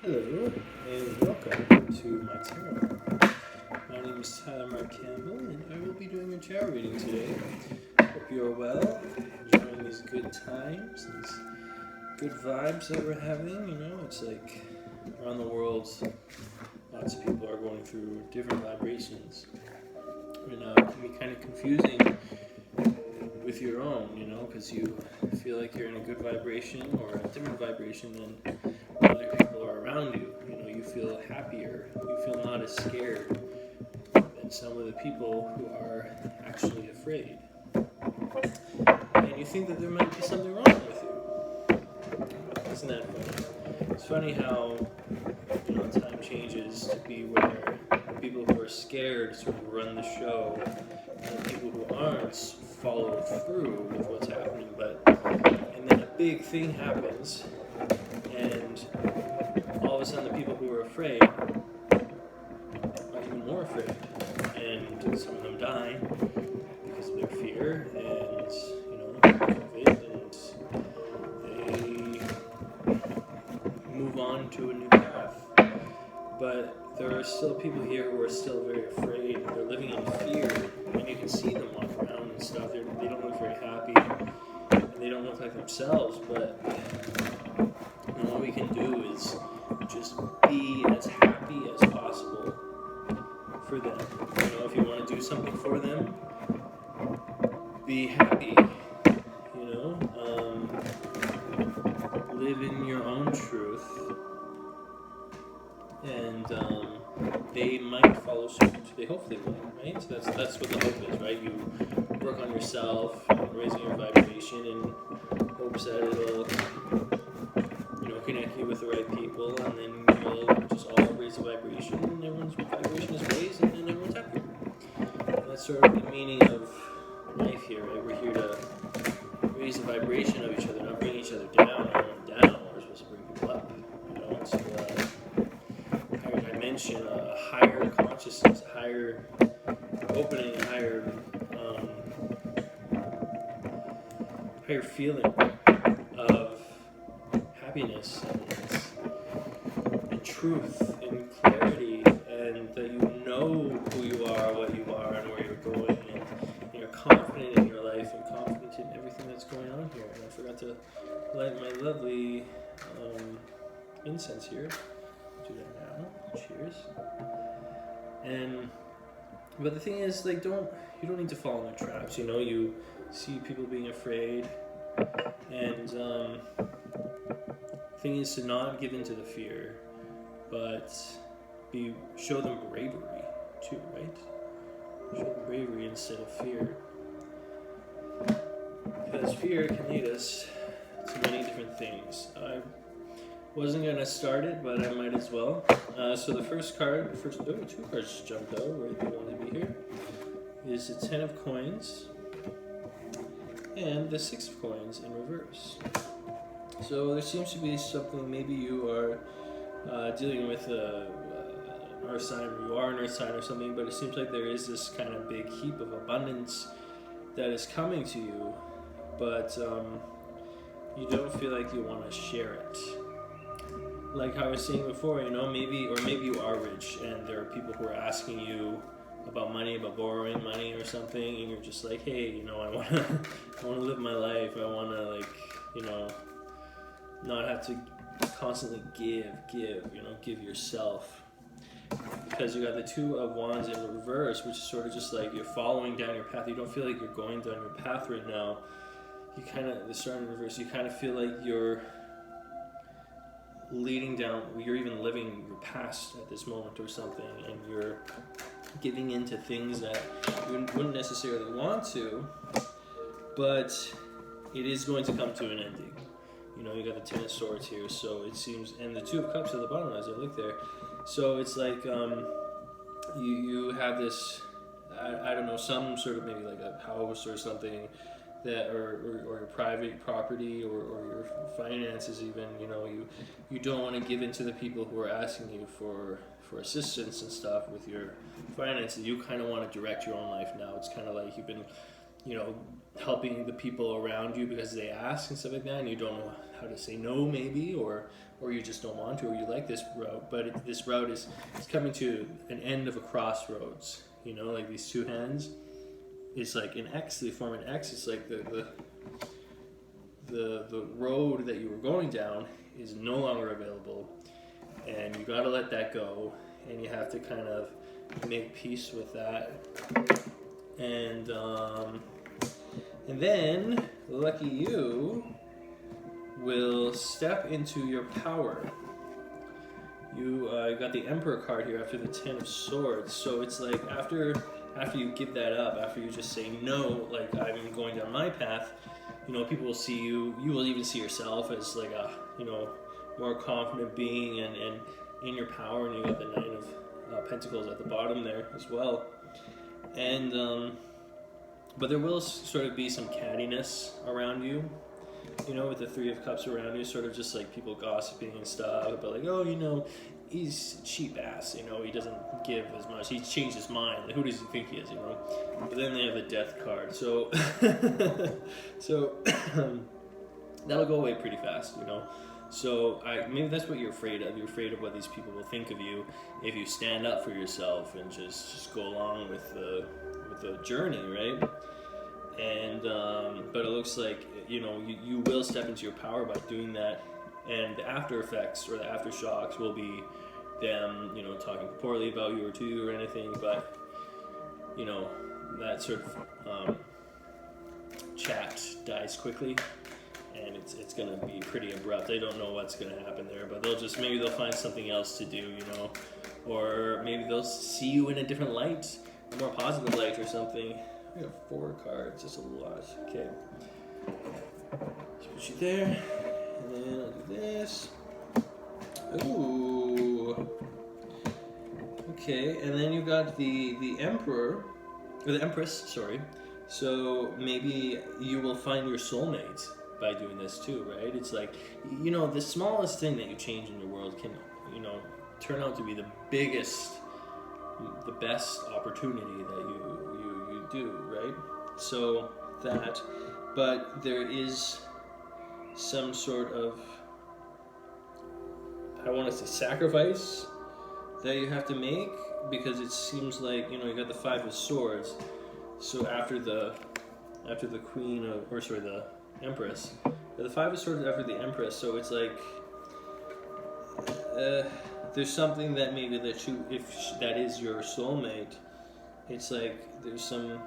Hello, and welcome to my tarot. My name is Tyler Mark Campbell, and I will be doing a tarot reading today. Hope you are well, enjoying these good times, these good vibes that we're having. It's like around the world, lots of people are going through different vibrations. And it can be kind of confusing with your own, because you feel like you're in a good vibration or a different vibration than other people are around you. You feel happier, you feel not as scared than some of the people who are actually afraid. And you think that there might be something wrong with you. Isn't that funny? It's funny how time changes to be where the people who are scared sort of run the show, and the people who aren't follow through with what's happening. And then a big thing happens, and all of a sudden the people who are afraid are even more afraid, and some of them die because of their fear and COVID, and they move on to a new path. But there are still people here who are still very afraid. They're living in fear, and you can see them walk around and stuff. They don't look very happy, and they don't look like themselves. But what we can do is just be as happy as possible for them. If you want to do something for them, be happy. Live in your own truth, and they might follow suit. They hopefully will, right? So that's what the hope is, right? You work on yourself, raising your vibration, in hopes that it'll connect you with the right people, and then you'll just all raise the vibration, and everyone's vibration is raised, and then everyone's happy. And that's sort of the meaning of life here, right? We're here to raise the vibration of each other, not bring each other down. We're supposed to bring people up. It's a higher dimension, a higher consciousness, a higher opening, a higher feeling of happiness and truth and clarity, and that you know who you are, what you are, and where you're going, and you're confident in your life and confident in everything that's going on here. And I forgot to light my lovely incense here. Do that now. Cheers. But the thing is, you don't need to fall in the traps. You see people being afraid, and thing is to not give in to the fear, but show them bravery too, right? Show them bravery instead of fear, because fear can lead us to many different things. I wasn't gonna start it, but I might as well. So the two cards just jumped out where they wanted to be here. Is the 10 of coins and the 6 of coins in reverse. So there seems to be something, maybe you are dealing with an earth sign, or you are an earth sign or something, but it seems like there is this kind of big heap of abundance that is coming to you, but you don't feel like you want to share it. Like I was saying before, maybe you are rich, and there are people who are asking you about money, about borrowing money or something, and you're just like, hey, I want to live my life. I want to not have to constantly give yourself. Because you got the 2 of wands in reverse, which is sort of just like you're following down your path. You don't feel like you're going down your path right now. The star in reverse, you kind of feel like you're leading down, you're even living your past at this moment or something, and you're giving into things that you wouldn't necessarily want to, but it is going to come to an ending. You got the 10 of swords here, so it seems, and the 2 of cups at the bottom as I look there. So it's like you have this, I don't know, some sort of maybe like a house or something that, or your private property, or your finances even. You don't want to give in to the people who are asking you for assistance and stuff with your finances. You kind of want to direct your own life now. It's kind of like you've been helping the people around you because they ask and stuff like that, and you don't know how to say no, maybe, or you just don't want to, or you like this route, but this route is coming to an end of a crossroads. Like these two hands, it's like an X. They form an X. It's like the road that you were going down is no longer available, and you got to let that go, and you have to kind of make peace with that, and then lucky you will step into your power. You got the Emperor card here after the Ten of Swords, so it's like after you give that up, after you just say no, like I'm going down my path, people will see you. You will even see yourself as like a more confident being and in your power, and you got the Nine of Pentacles at the bottom there as well, and but there will sort of be some cattiness around you. With the Three of Cups around you, sort of just like people gossiping and stuff, but like, oh, he's cheap ass, he doesn't give as much, he's changed his mind, like, who does he think he is, But then they have the Death card, so so that'll go away pretty fast, So maybe that's what you're afraid of. You're afraid of what these people will think of you if you stand up for yourself and just go along with the journey, right? And but it looks like you will step into your power by doing that, and the after effects or the aftershocks will be them talking poorly about you or to you or anything, but that sort of chat dies quickly, and it's gonna be pretty abrupt. I don't know what's gonna happen there, but maybe they'll find something else to do, or maybe they'll see you in a different light, a more positive light or something. I got 4 cards, that's a lot. Okay. Just put you there, and then I'll do this. Ooh. Okay, and then you got the Emperor, or the Empress, sorry. So maybe you will find your soulmate by doing this too, right? It's like, the smallest thing that you change in your world can, turn out to be the best opportunity that you do, right? So that, but there is some sort of, I want to say, sacrifice that you have to make, because it seems like, you got the Five of Swords, so after the Queen of, or sorry, the Empress, the Five of Swords after the Empress, so it's like, there's something that maybe that if that is your soulmate, it's like there's some,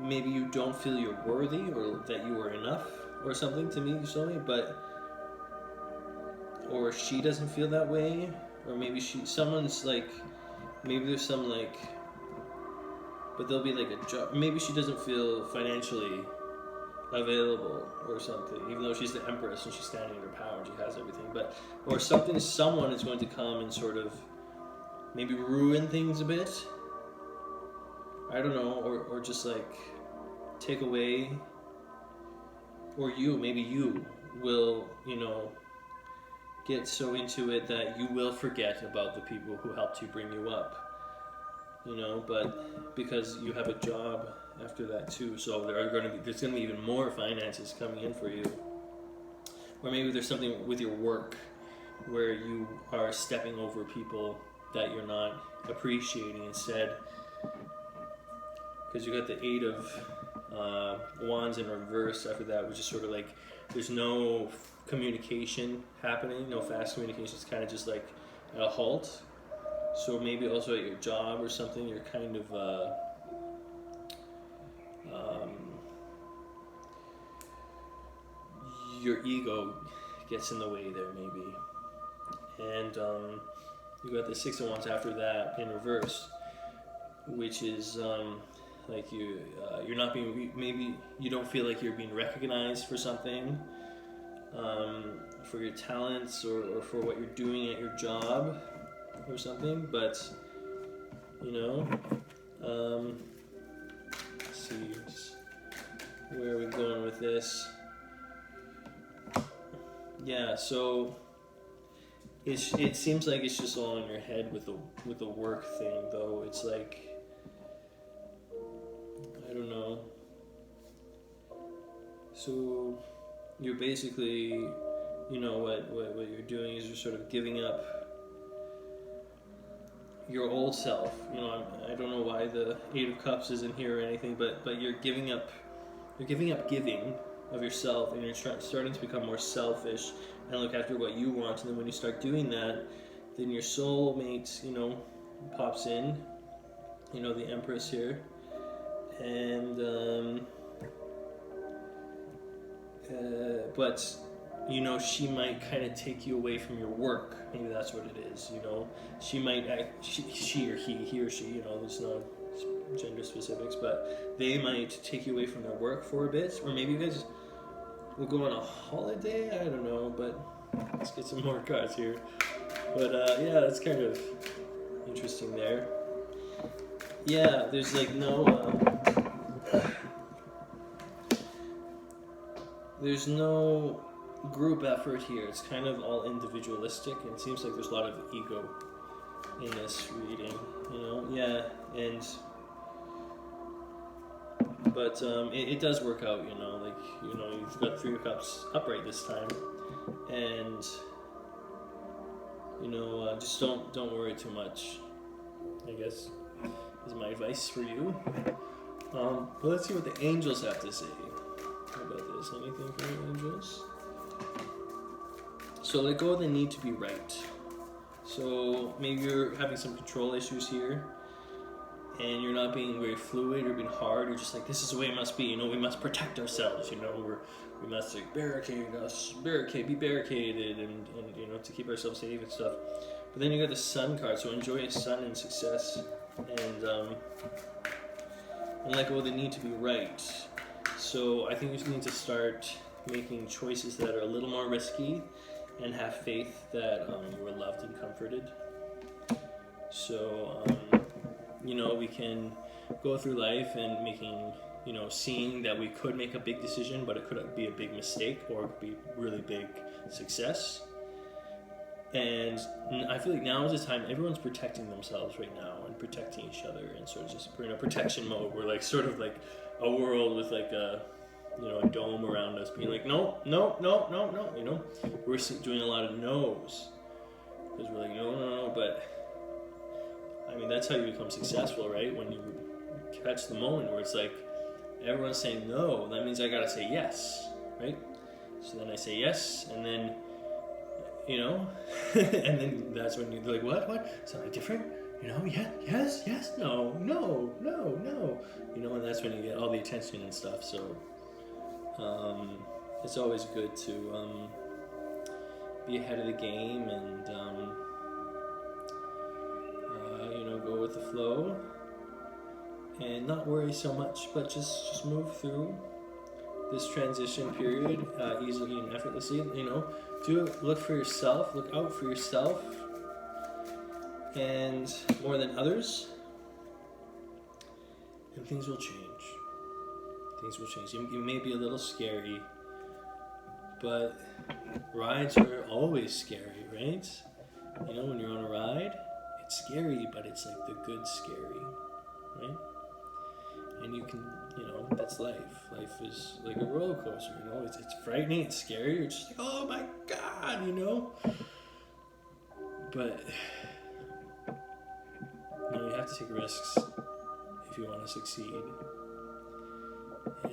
maybe you don't feel you're worthy or that you are enough or something to meet your soulmate, or she doesn't feel that way, or maybe someone's like, maybe there's some like, but there'll be like a job, maybe she doesn't feel financially available or something, even though she's the Empress and she's standing in her power and she has everything, or someone is going to come and sort of maybe ruin things a bit, I don't know, or just like take away, or maybe you will, get so into it that you will forget about the people who helped you bring you up, but because you have a job after that too, so there's going to be even more finances coming in for you, or maybe there's something with your work where you are stepping over people that you're not appreciating instead, because you got the Eight of Wands in reverse after that, which is sort of like there's no communication happening, no fast communication. It's kind of just like at a halt. So maybe also at your job or something, you're kind of your ego gets in the way there maybe, and you got the Six of Wands after that in reverse, which is like you're not being, maybe you don't feel like you're being recognized for something, for your talents or for what you're doing at your job or something, but let's see, where are we going with this? Yeah, so it seems like it's just all in your head with the work thing, though. It's like, I don't So you're basically, you know, what you're doing is you're sort of giving up your old self. You know, I don't know why the Eight of Cups isn't here or anything, but you're giving up giving of yourself, and you're starting to become more selfish and look after what you want. And then when you start doing that, then your soulmate, you know, pops in. You know, the Empress here, and but you know, she might kind of take you away from your work. Maybe that's what it is. You know, she might she or he or she. You know, there's no gender specifics, but they might take you away from their work for a bit, or maybe you guys will go on a holiday. I don't know, but let's get some more cards here. But yeah, that's kind of interesting there. Yeah, there's like there's no group effort here. It's kind of all individualistic, and it seems like there's a lot of ego in this reading, you know? Yeah, but it does work out, you know, like, you know, you've got 3 of Cups upright this time, and, you know, just don't worry too much, I guess, is my advice for you. But let's see what the angels have to say about this. Anything from the angels? So let go of the need to be right. So maybe you're having some control issues here, and you're not being very fluid or being hard. You're just like, this is the way it must be. You know, we must protect ourselves. You know, we must like be barricaded, and you know, to keep ourselves safe and stuff. But then you got the Sun card. So enjoy sun and success, and let go of the need to be right. So I think you just need to start making choices that are a little more risky, and have faith that you are loved and comforted. So, you know, we can go through life and making, you know, seeing that we could make a big decision, but it could be a big mistake or be really big success. And I feel like now is the time everyone's protecting themselves right now and protecting each other, and sort of just, you know, protection mode. We're like sort of like a world with like a, you know, a dome around us, being like, no, you know, we're doing a lot of no's, because we're like, no, but, I mean, that's how you become successful, right? When you catch the moment where it's like, everyone's saying no, that means I gotta say yes, right? So then I say yes, and then, you know, and then that's when you're like, what, something different? You know, yeah, yes, no, you know, and that's when you get all the attention and stuff, so it's always good to be ahead of the game, and you know, go with the flow and not worry so much, but just move through this transition period easily and effortlessly. You know, look for yourself, look out for yourself, and more than others, and things will change. Things will change. You may be a little scary, but rides are always scary, right? You know, when you're on a ride, it's scary, but it's like the good scary, right? And you can, you know, that's life. Life is like a roller coaster, you know? It's frightening, it's scary, you're just like, oh my God, you know? But, you know, you have to take risks if you want to succeed.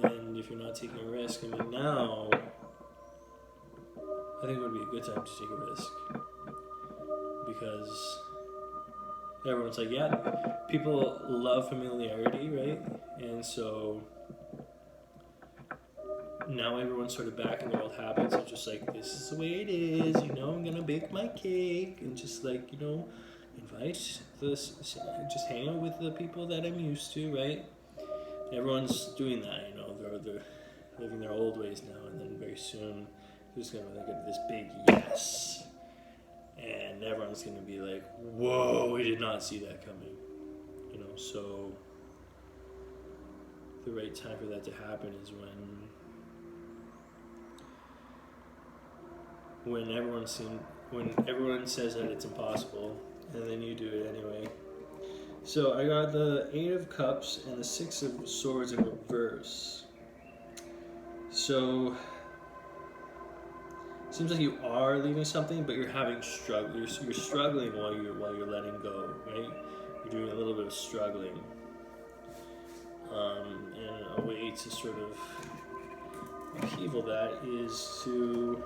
And if you're not taking a risk, I mean, now, I think it would be a good time to take a risk. Because everyone's like, yeah, people love familiarity, right? And so now everyone's sort of back in their old habits of just like, this is the way it is, you know, I'm gonna bake my cake, and just like, you know, just hang out with the people that I'm used to, right? Everyone's doing that, you know, they're living their old ways now, and then very soon there's gonna be like this big yes, and everyone's gonna be like, whoa, we did not see that coming, you know. So the right time for that to happen is when everyone says that it's impossible, and then you do it anyway. So I got the 8 of Cups and the 6 of Swords in reverse. So it seems like you are leaving something, but you're having struggle. You're struggling while you're letting go, right? You're doing a little bit of struggling, and a way to sort of upheaval that is to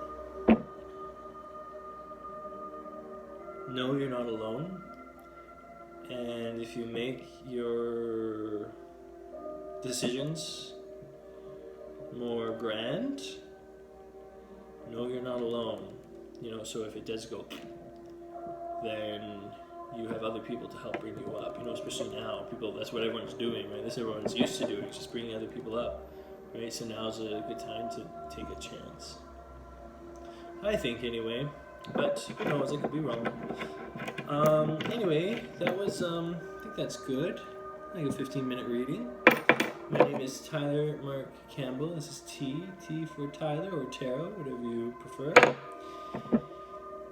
know you're not alone, and if you make your decisions more grand, know you're not alone. So if it does go, then you have other people to help bring you up. Especially now, that's what everyone's doing, right? That's what everyone's used to doing, just bringing other people up, right? So now's a good time to take a chance, I think, anyway. But who knows? I could be wrong. Anyway, that was I think that's good. Like a 15-minute reading. My name is Tyler Mark Campbell. This is T for Tyler, or Tarot, whatever you prefer.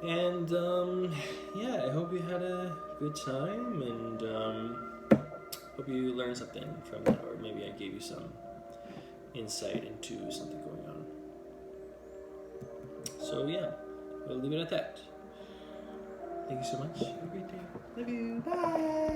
And I hope you had a good time, and hope you learned something from that, or maybe I gave you some insight into something going on. So we'll leave it at that. Thank you so much. Have a great day. Love you. Bye.